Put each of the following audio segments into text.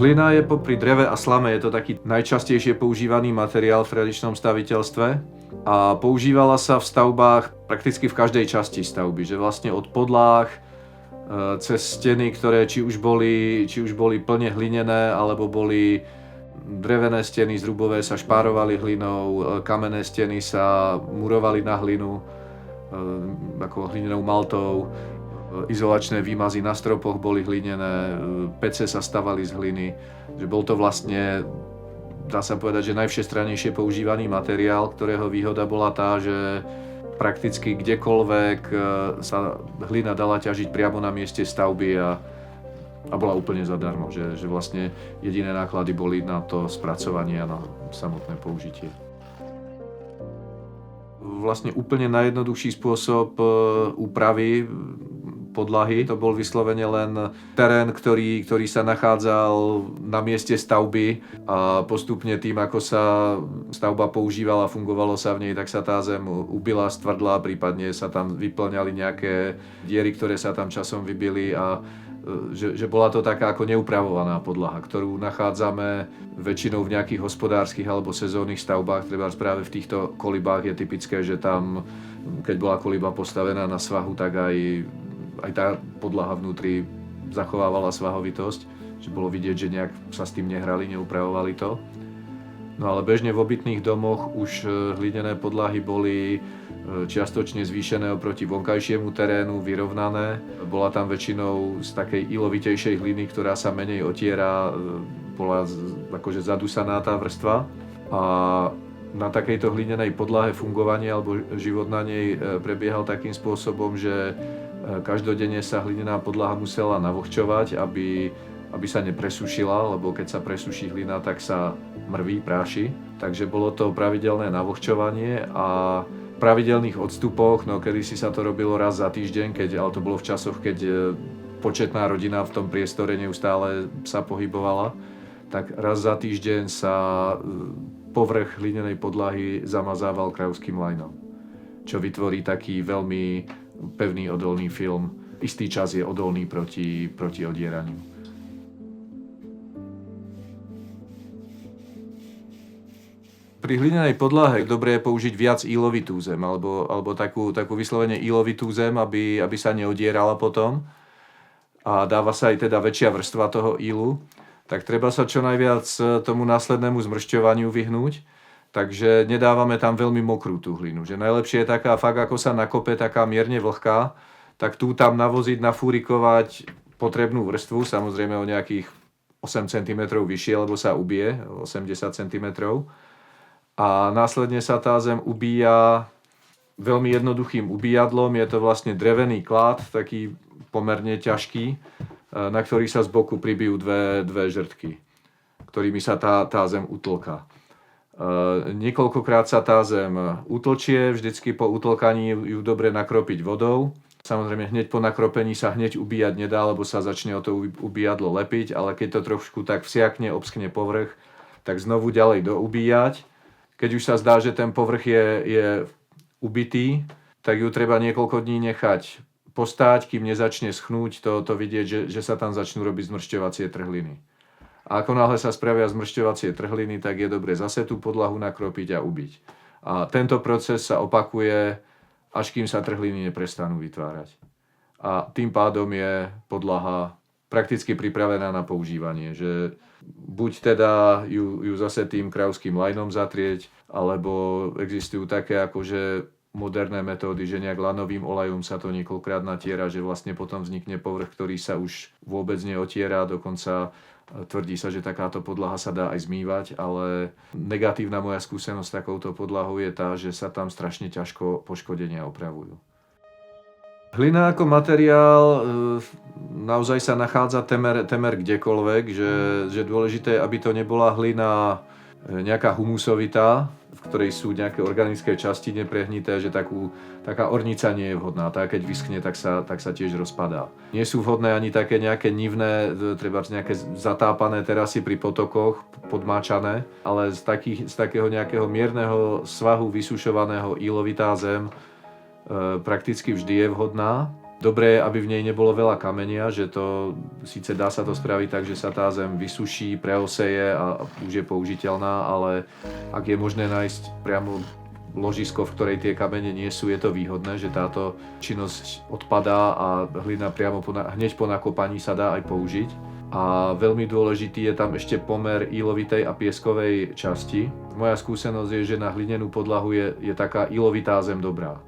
Hlina je popri dreve a slame je to taký najčastejšie používaný materiál v tradičnom staviteľstve a používala sa v stavbách prakticky v každej časti stavby, že vlastne od podláh cez steny, ktoré či už boli plne hlinené alebo boli drevené steny zrubové, sa špárovali hlinou, kamenné steny sa murovali na hlinu ako hlinenou maltou. Izolačné výmazy na stropoch boli hlinené, pece sa stavali z hliny, že bol to vlastne, dá sa povedať, že najvšestrannejšie používaný materiál, ktorého výhoda bola tá, že prakticky kdekoľvek sa hlina dala ťažiť priamo na mieste stavby a bola úplne zadarmo, že vlastne jediné náklady boli na to spracovanie a na samotné použitie. Vlastne úplne najjednoduchší spôsob úpravy podlahy to bol vyslovene len terén, ktorý sa nachádzal na mieste stavby a postupne tým, ako sa stavba používala, fungovalo sa v nej, tak sa tá zem ubila, stvrdla, prípadne sa tam vyplňali nejaké diery, ktoré sa tam časom vybili a že bola to taká ako neupravovaná podlaha, ktorú nachádzame väčšinou v nejakých hospodárskych alebo sezónnych stavbách. Treba práve v týchto kolibách je typické, že tam, keď bola koliba postavená na svahu, tak aj tá podlaha vnútri zachovávala svahovitosť, že bolo vidieť, že nejak sa s tým nehrali, neupravovali to. No ale bežne v obytných domoch už hlinené podlahy boli čiastočne zvýšené oproti vonkajšiemu terénu, vyrovnané. Bola tam väčšinou z takej ilovitejšej hliny, ktorá sa menej otiera, bola akože zadusaná tá vrstva. A na takejto hlinenej podlahe fungovanie alebo život na nej prebiehal takým spôsobom, že každodenne sa hlinená podlaha musela navlhčovať, aby sa nepresušila, lebo keď sa presuší hlina, tak sa mrví, práši. Takže bolo to pravidelné navlhčovanie a v pravidelných odstupoch, no kedysi sa to robilo raz za týždeň, ale to bolo v časoch, keď početná rodina v tom priestore neustále sa pohybovala, tak raz za týždeň sa povrch hlinenej podlahy zamazával krajovským lajnom, čo vytvorí taký veľmi pevný, odolný film. Istý čas je odolný proti odieraniu. Pri hlinenej podlahe dobre je použiť viac ílovitú zem, alebo takú vyslovene ílovitú zem, aby sa neodierala potom. A dáva sa aj teda väčšia vrstva toho ílu. Tak treba sa čo najviac tomu následnému zmršťovaniu vyhnúť. Takže nedávame tam veľmi mokrú tú hlinu. Že najlepšie je taká fakt, ako sa nakope, taká mierne vlhká, tak tú tam navoziť, nafúrikovať potrebnú vrstvu, samozrejme o nejakých 8 cm vyššie, lebo sa ubije, 80 cm. A následne sa tá zem ubíja veľmi jednoduchým ubíjadlom. Je to vlastne drevený klad, taký pomerne ťažký, na ktorý sa z boku pribijú dve žrtky, ktorými sa tá zem utlká. Niekoľkokrát sa tá zem utlčie, vždycky po utlkaní ju dobre nakropiť vodou. Samozrejme hneď po nakropení sa hneď ubíjať nedá, lebo sa začne o to ubíjadlo lepiť, ale keď to trošku tak vsiakne, obskne povrch, tak znovu ďalej doubíjať. Keď už sa zdá, že ten povrch je ubitý, tak ju treba niekoľko dní nechať postáť, kým nezačne schnúť, to vidieť, že sa tam začnú robiť zmršťovacie trhliny. A ako náhle sa spravia zmršťovacie trhliny, tak je dobre zase tú podlahu nakropiť a ubiť. A tento proces sa opakuje, až kým sa trhliny neprestanú vytvárať. A tým pádom je podlaha prakticky pripravená na používanie, že buď teda ju zase tým krajovským lajnom zatrieť, alebo existujú také akože moderné metódy, že nejak lanovým olejom sa to niekoľkrát natiera, že vlastne potom vznikne povrch, ktorý sa už vôbec neotiera, dokonca tvrdí sa, že takáto podlaha sa dá aj zmývať, ale negatívna moja skúsenosť s takouto podlahou je tá, že sa tam strašne ťažko poškodenia opravujú. Hlina ako materiál naozaj sa nachádza temer kdekoľvek, že dôležité je, aby to nebola hlina nejaká humusovitá, v ktorej sú nejaké organické časti neprehnité, že taká ornica nie je vhodná. Tá keď vyschne, tak sa tiež rozpadá. Nie sú vhodné ani také nejaké nivné, treba nejaké zatápané terasy pri potokoch, podmáčané, ale z takého nejakého mierneho svahu vysušovaného ílovitá zem prakticky vždy je vhodná. Dobré je, aby v nej nebolo veľa kamenia, že to, síce dá sa to spraviť tak, že sa tá zem vysuší, preoseje a už je použiteľná, ale ak je možné nájsť priamo ložisko, v ktorej tie kamene nie sú, je to výhodné, že táto činnosť odpadá a hlina priamo hneď po nakopaní sa dá aj použiť. A veľmi dôležitý je tam ešte pomer ílovitej a pieskovej časti. Moja skúsenosť je, že na hlinenú podlahu je taká ílovitá zem dobrá.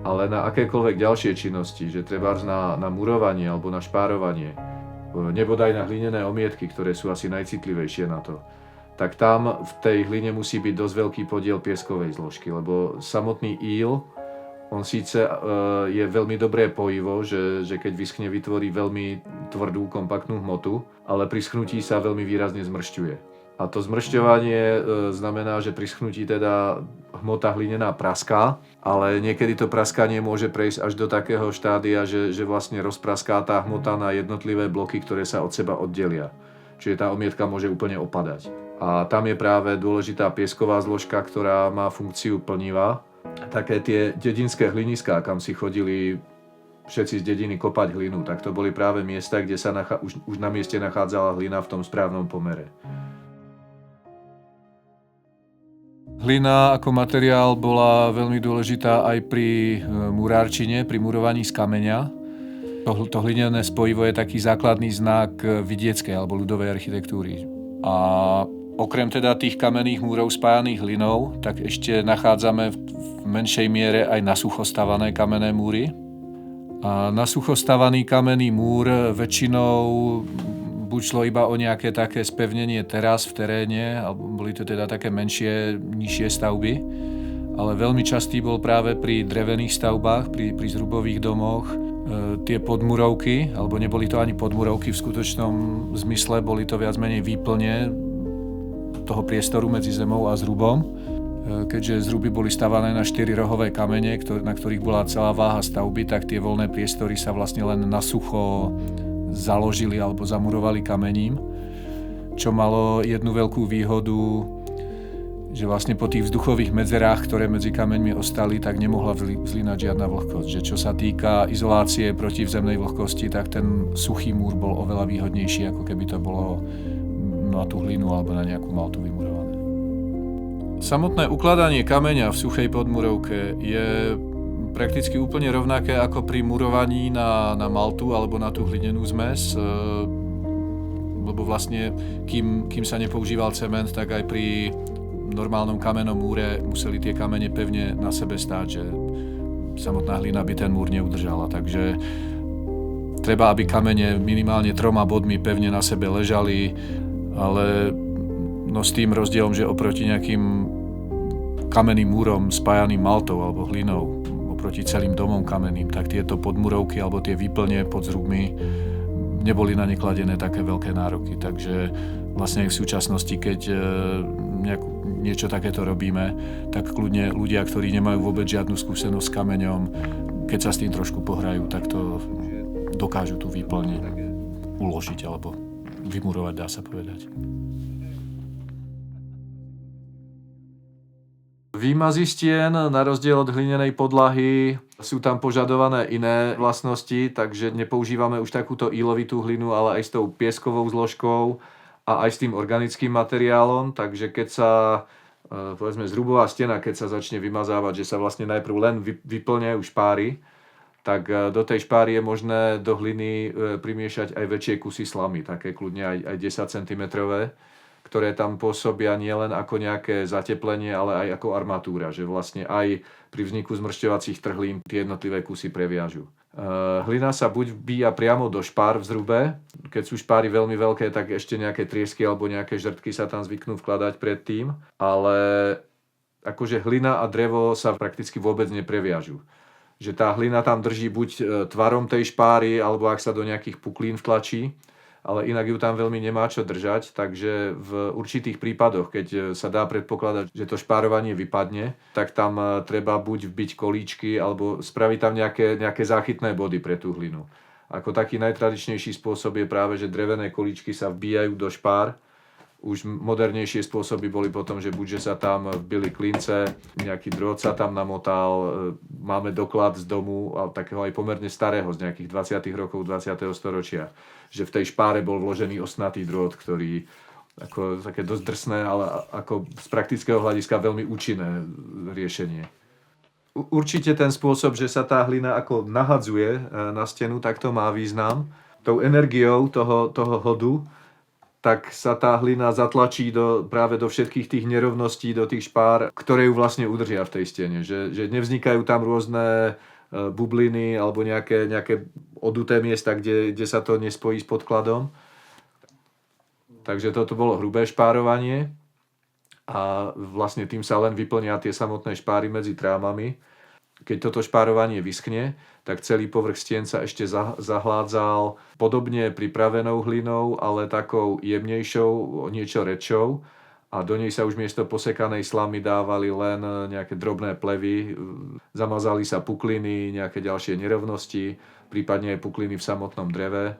Ale na akékoľvek ďalšie činnosti, že trebárs na murovanie alebo na špárovanie, nebodaj na hlinené omietky, ktoré sú asi najcitlivejšie na to, tak tam v tej hline musí byť dosť veľký podiel pieskovej zložky, lebo samotný íl, on síce je veľmi dobré pojivo, že keď vyschne, vytvorí veľmi tvrdú, kompaktnú hmotu, ale pri schnutí sa veľmi výrazne zmršťuje. A to zmršťovanie znamená, že pri schnutí teda hmota hlinená praská, ale niekedy to praskanie môže prejsť až do takého štádia, že vlastne rozpraská tá hmota na jednotlivé bloky, ktoré sa od seba oddelia. Čiže tá omietka môže úplne opadať. A tam je práve dôležitá piesková zložka, ktorá má funkciu plniva. Také tie dedinské hliniská, kam si chodili všetci z dediny kopať hlinu, tak to boli práve miesta, kde sa už na mieste nachádzala hlina v tom správnom pomere. Hlina ako materiál bola veľmi dôležitá aj pri murárčine, pri murovaní z kameňa. To hlinené spojivo je taký základný znak vidieckej alebo ľudovej architektúry. A okrem teda tých kamenných múrov spájaných hlinou, tak ešte nachádzame v menšej miere aj nasucho stavané kamenné múry. A nasucho stavaný kamenný múr väčšinou buď šlo iba o nejaké také spevnenie teras v teréne, alebo boli to teda také menšie, nižšie stavby, ale veľmi častý bol práve pri drevených stavbách, pri zrubových domoch, tie podmurovky, alebo neboli to ani podmurovky v skutočnom zmysle, boli to viac menej výplne toho priestoru medzi zemou a zrubom. Keďže zruby boli stavané na 4 rohové kamene, na ktorých bola celá váha stavby, tak tie voľné priestory sa vlastne len na sucho založili alebo zamurovali kamením, čo malo jednu veľkú výhodu, že vlastne po tých vzduchových medzerách, ktoré medzi kameňmi ostali, tak nemohla vzlínať žiadna vlhkosť. Že čo sa týka izolácie proti vzemnej vlhkosti, tak ten suchý múr bol oveľa výhodnejší, ako keby to bolo na tú hlinu alebo na nejakú maltu vymurované. Samotné ukladanie kameňa v suchej podmurovke je prakticky úplne rovnaké ako pri murovaní na maltu alebo na tú hlinenú zmes, lebo vlastne kým sa nepoužíval cement, tak aj pri normálnom kamennom múre museli tie kamene pevne na sebe stáť, že samotná hlina by ten múr neudržala. Takže treba, aby kamene minimálne 3 bodmi pevne na sebe ležali, ale s tým rozdielom, že oproti nejakým kamenným múrom spájaným maltou alebo hlinou, proti celým domom kamenným, tak tieto podmurovky alebo tie výplne pod zrubmi neboli na ne kladené také veľké nároky. Takže vlastne v súčasnosti, keď niečo takéto robíme, tak kľudne ľudia, ktorí nemajú vôbec žiadnu skúsenosť s kameňom, keď sa s tým trošku pohrajú, tak to dokážu tú výplne uložiť alebo vymurovať, dá sa povedať. Výmazy stien, na rozdiel od hlinenej podlahy, sú tam požadované iné vlastnosti, takže nepoužívame už takúto ílovitú hlinu, ale aj s tou pieskovou zložkou a aj s tým organickým materiálom. Takže keď sa, povedzme, zrubová stena, keď sa začne vymazávať, že sa vlastne najprv len vyplňajú špáry, tak do tej špáry je možné do hliny primiešať aj väčšie kusy slamy, také kľudne aj 10 cm, ktoré tam pôsobia nielen ako nejaké zateplenie, ale aj ako armatúra, že vlastne aj pri vzniku zmršťovacích trhlín tie jednotlivé kusy previažu. Hlina sa buď vbíja priamo do špár v zrube, keď sú špáry veľmi veľké, tak ešte nejaké triesky alebo nejaké žrtky sa tam zvyknú vkladať predtým, ale akože hlina a drevo sa prakticky vôbec nepreviažu. Že tá hlina tam drží buď tvarom tej špáry, alebo ak sa do nejakých puklín vtlačí, ale inak ju tam veľmi nemá čo držať, takže v určitých prípadoch, keď sa dá predpokladať, že to špárovanie vypadne, tak tam treba buď vbiť kolíčky, alebo spraviť tam nejaké záchytné body pre tú hlinu. Ako taký najtradičnejší spôsob je práve, že drevené kolíčky sa vbíjajú do špár, Už modernejšie spôsoby boli potom, že buď že sa tam vbili klince, nejaký drôt sa tam namotal, máme doklad z domu, ale takého aj pomerne starého, z nejakých 20. rokov 20. storočia, že v tej špáre bol vložený ostnatý drôt, ktorý ako také dosť drsné, ale ako z praktického hľadiska veľmi účinné riešenie. Určite ten spôsob, že sa tá hlina ako nahadzuje na stenu, tak to má význam. Tou energiou toho hodu tak sa tá hlina zatlačí práve do všetkých tých nerovností, do tých špár, ktoré ju vlastne udržia v tej stene. Že nevznikajú tam rôzne bubliny alebo nejaké oduté miesta, kde sa to nespojí s podkladom. Takže toto bolo hrubé špárovanie a vlastne tým sa len vyplnia tie samotné špáry medzi trámami. Keď toto špárovanie vyschne, tak celý povrch stien sa ešte zahládzal podobne pripravenou hlinou, ale takou jemnejšou, niečo redšou. A do nej sa už miesto posekanej slamy dávali len nejaké drobné plevy, zamazali sa pukliny, nejaké ďalšie nerovnosti, prípadne aj pukliny v samotnom dreve.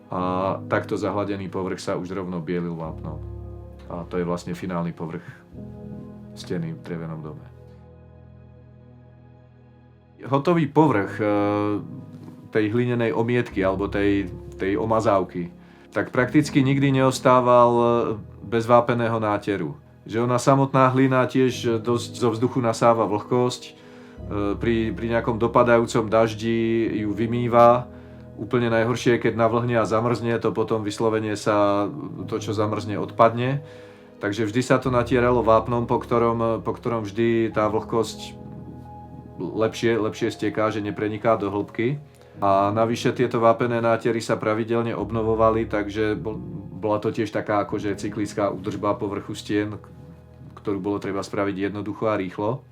A takto zahladený povrch sa už rovno bielil vápnom. A to je vlastne finálny povrch steny v drevenom dome. Hotový povrch tej hlinenej omietky alebo tej omazávky tak prakticky nikdy neostával bez vápeného náteru. Že ona samotná hlina tiež dosť zo vzduchu nasáva vlhkosť, pri nejakom dopadajúcom daždi ju vymýva. Úplne najhoršie je, keď navlhne a zamrzne, to potom vyslovene sa to, čo zamrzne, odpadne. Takže vždy sa to natieralo vápnom, po ktorom vždy tá vlhkosť lepšie steká, že nepreniká do hĺbky. A navyše tieto vápené nátery sa pravidelne obnovovali, takže bola to tiež taká akože cyklická údržba povrchu stien, ktorú bolo treba spraviť jednoducho a rýchlo.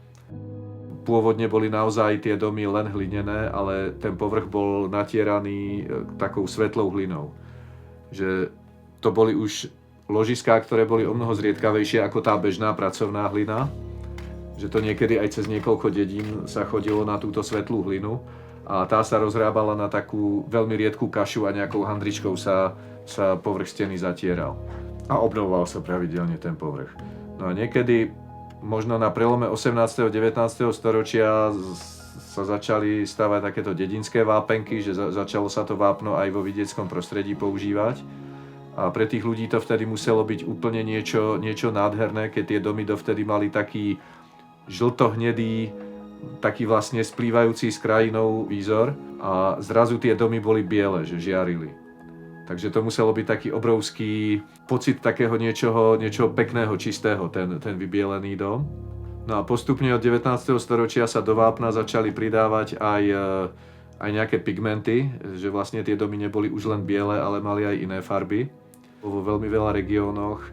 Pôvodne boli naozaj tie domy len hlinené, ale ten povrch bol natieraný takou svetlou hlinou. Že to boli už ložiská, ktoré boli omnoho zriedkavejšie ako tá bežná pracovná hlina. Že to niekedy aj cez niekoľko dedín sa chodilo na túto svetlú hlinu a tá sa rozrábala na takú veľmi riedkú kašu a nejakou handričkou sa povrch steny zatieral. A obnovoval sa pravidelne ten povrch. No a niekedy, možno na prelome 18. a 19. storočia sa začali stavať takéto dedinské vápenky, že začalo sa to vápno aj vo vidieckom prostredí používať. A pre tých ľudí to vtedy muselo byť úplne niečo nádherné, keď tie domy dovtedy mali taký žltohnedý, taký vlastne splývajúci s krajinou výzor a zrazu tie domy boli biele, že žiarili. Takže to muselo byť taký obrovský pocit takého niečoho pekného, čistého, ten vybielený dom. No a postupne od 19. storočia sa do vápna začali pridávať aj nejaké pigmenty, že vlastne tie domy neboli už len biele, ale mali aj iné farby. Vo veľmi veľa regiónoch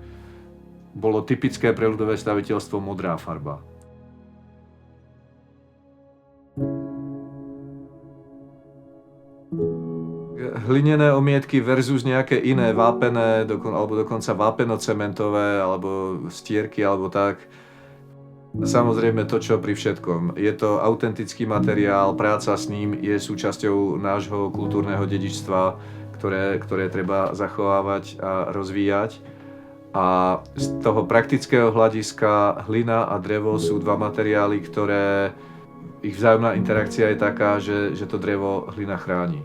bolo typické pre ľudové staviteľstvo modrá farba. Hlinené omietky versus nejaké iné vápené, alebo dokonca vápeno-cementové, alebo stierky, alebo tak. Samozrejme to, čo pri všetkom. Je to autentický materiál, práca s ním je súčasťou nášho kultúrneho dedičstva, ktoré treba zachovávať a rozvíjať. A z toho praktického hľadiska hlina a drevo sú dva materiály, ktoré ich vzájomná interakcia je taká, že to drevo hlina chráni.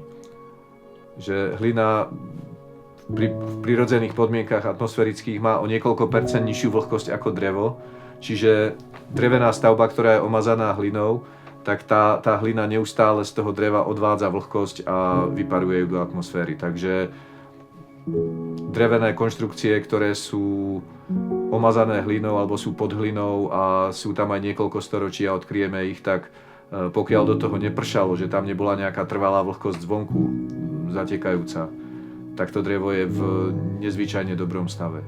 Že hlina v prirodzených podmienkach atmosférických má o niekoľko percent nižšiu vlhkosť ako drevo, čiže drevená stavba, ktorá je omazaná hlinou, tak tá hlina neustále z toho dreva odvádza vlhkosť a vyparuje ju do atmosféry. Takže drevené konštrukcie, ktoré sú omazané hlinou alebo sú pod hlinou a sú tam aj niekoľko storočí a odkryjeme ich, tak pokiaľ do toho nepršalo, že tam nebola nejaká trvalá vlhkosť zvonku zatekajúca, tak to drevo je v nezvyčajne dobrom stave.